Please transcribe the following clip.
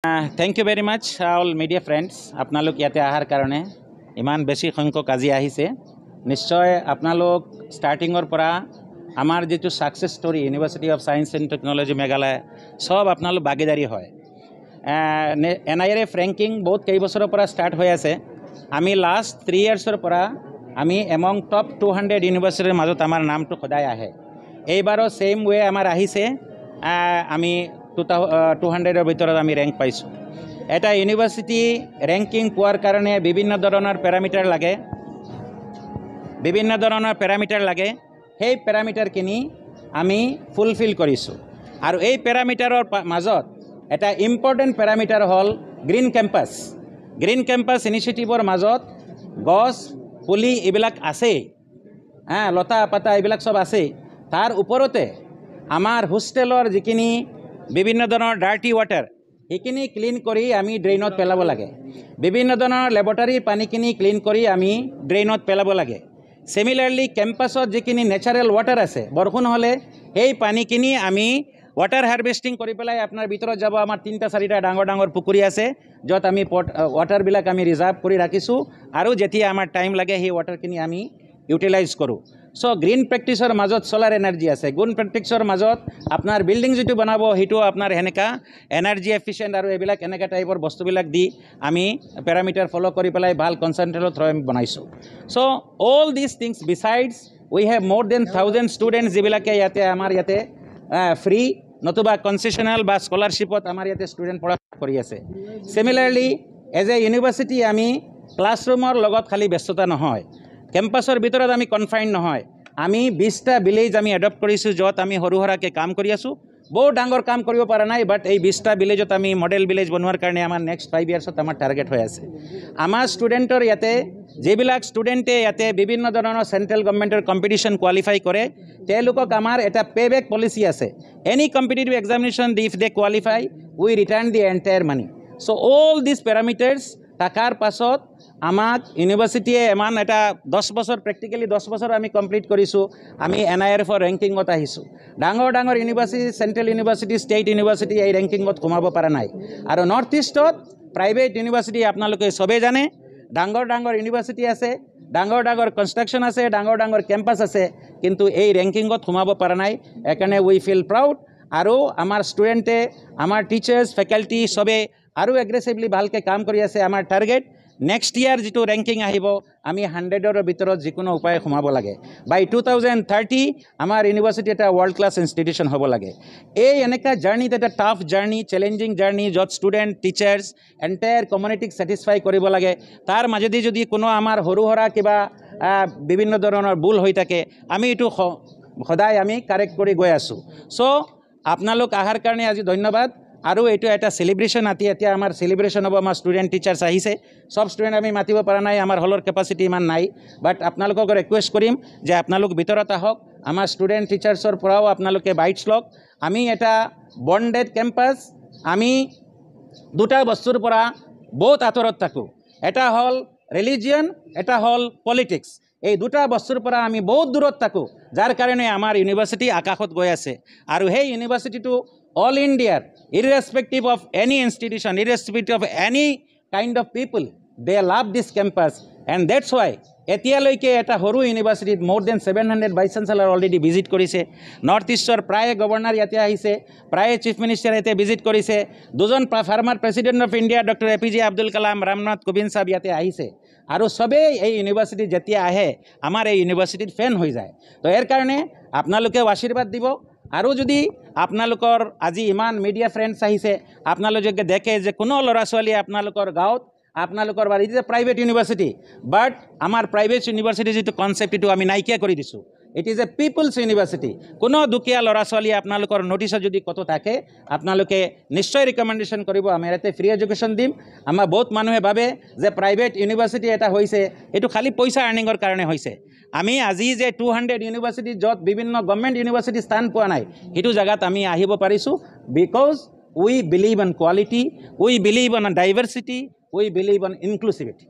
Thank you very much all media friends. আপোনালোক ইয়াতে আহাৰ কাৰণে ইমান বেছি সংখ্যক আজি আহিছে নিশ্চয় আপোনালোক ষ্টাৰ্টিঙৰ পৰা আমাৰ যেটো success story university of science and technology Meghalaya সব আপোনালোক ভাগিদাৰী হয় NIRF ৰেংকিং বহুত কেই বছৰৰ পৰা ষ্টাৰ্ট হৈ আছে আমি লাষ্ট 3 ইয়াৰ্ছৰ পৰা আমি এমং টপ 200 ইউনিভাৰ্চিটিৰ মাজত আমাৰ নামটো সদায় আহে এইবাৰো সেম ওয়ে আমাৰ আহিছে আমি 200 ভিতৰত আমি ৰেংক পাইছো এটা ইউনিভাৰ্চিটি ৰেংকিং পোৱাৰ কাৰণে বিভিন্ন ধৰণৰ প্যাৰামিটাৰ লাগে সেই প্যাৰামিটাৰখিনি আমি ফুলফিল কৰিছো আৰু এই প্যাৰামিটাৰৰ মাজত এটা ইম্পৰ্টেন্ট প্যাৰামিটাৰ হল গ্ৰীণ কেম্পাছ ইনিচিয়েটিভৰ মাজত গছ পুলি এইবিলাক আছে লতা পাতা এইবিলাক সব আছে তাৰ ওপৰতে আমাৰ হোষ্টেলৰ যিখিনি বিভিন্ন ধৰণৰ ডাৰ্টি ওয়াটাৰ এইখিনি ক্লিন কৰি আমি ড্ৰেইনত পেলাব লাগে বিভিন্ন ধৰণৰ ল্যাবৰেটৰীৰ পানীখিনি ক্লিন কৰি আমি ড্ৰেইনত পেলাব লাগে সিমিলাৰলি কেম্পাছত যিখিনি নেচাৰেল ওয়াটাৰ আছে বৰষুণ হলে এই পানীখিনি আমি ওয়াটাৰ হাৰ্ভেস্টিং কৰি পেলাই আপোনাৰ ভিতৰত যাব আমাৰ 3-4টা ডাঙৰ পুখুৰী আছে যত আমি ওয়াটাৰ বিলাক আমি ৰিজাৰ্ভ কৰি ৰাখিছো আৰু যেতিয়া আমাৰ টাইম লাগে সেই ওয়াটাৰখিনি আমি ইউটিলাইজ কৰো সো গ্ৰীণ প্ৰেক্টিছৰ মাজত সোলাৰ এনাৰ্জি আছে গ্ৰীণ প্ৰেক্টিছৰ মাজত আপোনাৰ বিল্ডিং যেটো বনাব হেটো আপোনাৰ হেনেকা এনাৰ্জি এফিশিয়েন্ট আৰু এবিলাক এনেকা টাইপৰ বস্তুবিলাক দি আমি প্যাৰামিটাৰ ফলো কৰি পেলাই ভাল কনসেন্ট্ৰেটৰ থ্ৰু আমি বনাইছো so all this things besides we have মোৰ দেন 1000 স্টুডেন্টস যিবিলাকে ইয়াতে আমাৰ ইয়াতে ফ্ৰী নতুবা কনসেশনাল বা স্কলাৰশিপত আমাৰ ইয়াতে স্টুডেন্ট পঢ়া কৰি আছে সিমিলাৰলি এজ এ ইউনিভাৰ্সিটি আমি ক্লাছৰুমৰ লগত খালি ব্যস্ততা নহয় কেম্পাছৰ ভিতৰত আমি কনফাইন নহয় আমি 20টা ভিলেজ আমি এডপ্ট কৰিছো যত আমি হৰুহৰাকে কাম কৰি আছো বহুত ডাঙৰ কাম কৰিব পৰা নাই বাট এই 20টা ভিলেজত আমি মডেল ভিলেজ বনোৱাৰ কাৰণে আমাৰ নেক্সট 5 ইয়াৰ্ছত আমাৰ টাৰ্গেট হৈ আছে আমাৰ ষ্টুডেন্টৰ ইয়াতে যেবিলাক ষ্টুডেন্টে ইয়াতে বিভিন্ন ধৰণৰ সেন্ট্ৰেল গভৰ্নমেন্টৰ কম্পিটিশন কোৱালিফাই কৰে তেওঁলোকক আমাৰ এটা পেবেক পলিসি আছে any competitive examination if they qualify we return the entire money so all this parameters টাকাৰ পাছত আমাক ইউনিভাৰ্সিটিয়ে এমান এটা 10 বছৰ প্ৰ্যাকটিক্যালি 10 বছৰ আমি কমপ্লিট কৰিছো আমি NIRF ৰেংকিংত আহিছো ডাঙৰ university central university state university এই ৰেংকিংত কমাব পৰা নাই আৰু নৰ্থ ইষ্টত প্ৰাইভেট ইউনিভাৰ্সিটি আপোনালোকে সবে জানে ডাঙৰ ইউনিভাৰ্সিটি আছে ডাঙৰ কনষ্ট্ৰাকশন আছে ডাঙৰ কেম্পাছ আছে কিন্তু এই ৰেংকিংত কমাব পৰা নাই একাৰণে উই ফিল প্ৰাউড আৰু আমাৰ ষ্টুডেন্টে আমাৰ টিচাৰ্স ফেকাল্টি সবে আৰু এগ্ৰেছিভলি ভালকে কাম কৰি আছে আমাৰ টাৰ্গেট নেক্সট ইয়াৰ যেটো ৰেংকিং আহিব আমি 100ৰ ভিতৰত যিকোনো উপায় কমাব লাগে বাই 2030 আমাৰ ইউনিভাৰ্সিটি এটা ওয়াৰ্ল্ড ক্লাস ইনস্টিটিউশন হ'ব লাগে এই এনেকা জাৰ্নিত এটা টাফ জাৰ্নি চ্যালেঞ্জিং জাৰ্নি যত ষ্টুডেন্ট টিচাৰ্স এন্টায়াৰ কমিউনিটিক স্যাটিসফাই কৰিব লাগে তাৰ মাজেদি যদি কোনো আমাৰ হৰুহৰা কিবা বিভিন্ন ধৰণৰ ভুল হৈ থাকে আমি এটো সদায় আমি কাৰেক্ট কৰি গৈ আছো সো আপোনালোক আহাৰ কাৰণে আজি ধন্যবাদ আৰু এটো এটা সেলিব্ৰেশন এতিয়া আমাৰ সেলিব্ৰেশন হ'ব আমাৰ ষ্টুডেন্ট টিচাৰ্স আহিছে সব ষ্টুডেন্ট আমি মাতিব পৰা নাই আমাৰ হলৰ ক্যাপাসিটি ইমান নাই বাট আপোনালোকক ৰিকুৱেষ্ট কৰিম যে আপোনালোক ভিতৰত আহক আমাৰ ষ্টুডেন্ট টিচাৰ্সৰ পৰাও আপোনালোকে বাইটছ লওক আমি এটা বন্ডেড কেম্পাস আমি দুটা বস্তুৰ পৰা বহুত আতৰত থাকো এটা হল ৰিলিজিয়ন এটা হল পলিটিক্স এই দুটা বস্তুৰ পৰা আমি বহুত দূৰত থাকো যাৰ কাৰণে আমাৰ ইউনিভাৰ্সিটি আকাশত গৈ আছে আৰু সেই ইউনিভাৰ্সিটিটো all India irrespective of any institution irrespective of any kind of people they love this campus and that's why etialoike eta horu university more than 700 vice chancellor already visit korise north eastor praye governor yate ahise praye chief minister yate visit korise dujon former president of India Dr. APJ Abdul Kalam Ramnath Kovind sahab yate ahise আৰু সবে এই university যেতিয়া আহে আমাৰ এই ইউনিভাৰ্সিটিৰ ফেন হৈ যায় তো এৰ কাৰণে আপোনালোকে আশীৰ্বাদ দিব আৰু যদি আপোনালোকৰ আজি ইমান মিডিয়া ফ্ৰেণ্ডছ আহিছে আপোনালোকে দেখে যে কোনো লৰা ছোৱালী আপোনালোকৰ গাঁৱত আপোনালোকৰ বাৰী যে প্ৰাইভেট ইউনিভাৰ্সিটি বাট আমাৰ প্ৰাইভেট ইউনিভাৰ্সিটি যেটো কনসেপ্ট এটো আমি নাইকিয়া কৰি দিছো it is a people's university কোনো দুখীয়া লৰা ছোৱালী আপোনালোকৰ নোটিছ যদি কত থাকে আপোনালোকে নিশ্চয় ৰিকমেন্ডেশন কৰিব আমি ইয়াতে ফ্ৰী এডুকেশ্যন দিম আমাৰ বহুত মানুহে ভাবে যে প্ৰাইভেট ইউনিভাৰ্সিটি এটা হৈছে এটো খালি পইচা আৰ্নিংৰ কাৰণে হৈছে আমি আজি যে 200 ইউনিভাৰ্সিটি যত বিভিন্ন গভৰ্নমেন্ট ইউনিভাৰ্সিটি স্থান পোৱা নাই হেতু জায়গাত আমি আহিব পাৰিছো because we believe in quality we believe in diversity we believe in inclusivity